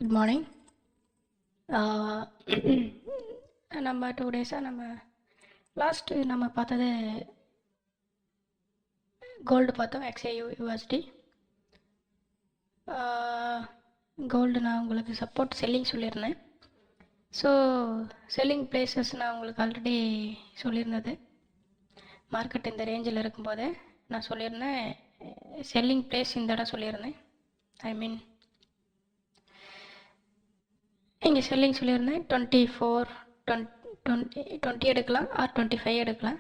Good morning. நம்ம 2 டேஸாக நம்ம பார்த்தது கோல்டு பார்த்தோம். XAUUSD கோல்டு நான் உங்களுக்கு சப்போர்ட் செல்லிங் சொல்லியிருந்தேன். ஸோ செல்லிங் பிளேசஸ் நான் உங்களுக்கு ஆல்ரெடி சொல்லியிருந்தது. மார்க்கெட் இந்த ரேஞ்சில் இருக்கும்போதே நான் சொல்லியிருந்தேன். செல்லிங் பிளேஸ் இந்த இடம் சொல்லியிருந்தேன். ஐ மீன் இங்கே செல்லிங் சொல்லியிருந்தேன். 20 எடுக்கலாம் ஆர் 25 எடுக்கலாம்.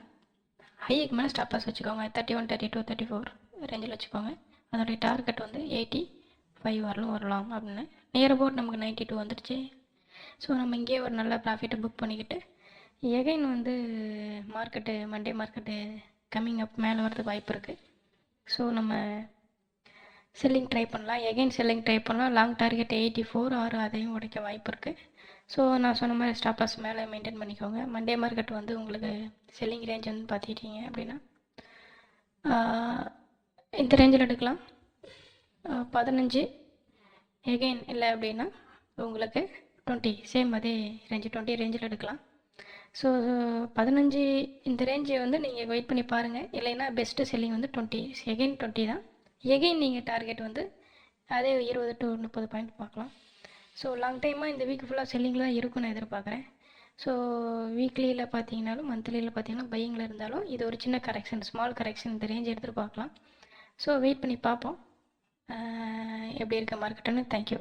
ஹைக்கு மேலே ஸ்டாப் லாஸ் வச்சுக்கோங்க. 31, 32, 34 ரேஞ்சில் வச்சுக்கோங்க. அதோடைய டார்கெட் வந்து 85 வரலாம் அப்படின்னு. நியர் அபவுட் நமக்கு 92 வந்துடுச்சு. ஸோ நம்ம இங்கேயே ஒரு நல்ல ப்ராஃபிட்டை புக் பண்ணிக்கிட்டு எகைன் வந்து மண்டே மார்க்கெட்டு கம்மிங் அப் மேலே வரதுக்கு வாய்ப்பு இருக்குது. ஸோ நம்ம செல்லிங் ட்ரை பண்ணலாம். எகைன் செல்லிங் ட்ரை பண்ணலாம். லாங் டார்கெட் 84 ஆர் அதையும் உடைக்க வாய்ப்பு இருக்குது. ஸோ நான் சொன்ன மாதிரி ஸ்டாப் லாஸ் மேலே மெயின்டைன் பண்ணிக்கோங்க. மண்டே மார்க்கெட் வந்து உங்களுக்கு செல்லிங் ரேஞ்ச் வந்து பார்த்துக்கிட்டீங்க அப்படின்னா இந்த ரேஞ்சில் எடுக்கலாம். 15 எகெயின் இல்லை அப்படின்னா உங்களுக்கு 20 சேம் அதே ரேஞ்சு 20 ரேஞ்சில் எடுக்கலாம். ஸோ 15 இந்த ரேஞ்சை வந்து நீங்கள் வெயிட் பண்ணி பாருங்கள். இல்லைன்னா பெஸ்ட்டு செல்லிங் வந்து 20 எகெயின் 20 தான். எகெயின் நீங்கள் டார்கெட் வந்து அதே 20 to 30 பாயிண்ட் பார்க்கலாம். ஸோ லாங் டைமாக இந்த வீக் ஃபுல்லாக செல்லிங்கில் தான் இருக்கும்னு நான் எதிர்பார்க்குறேன். ஸோ வீக்லியில் பார்த்தீங்கன்னாலும் மந்த்லியில் பார்த்தீங்கன்னா பையிங்கில் இருந்தாலும் இது ஒரு சின்ன கரெக்ஷன், ஸ்மால் கரெக்ஷன் இந்த ரேஞ்ச் எடுத்துகிட்டு பார்க்கலாம். ஸோ வெயிட் பண்ணி பார்ப்போம் எப்படி இருக்க மார்க்கெட்டுன்னு. தேங்க்யூ.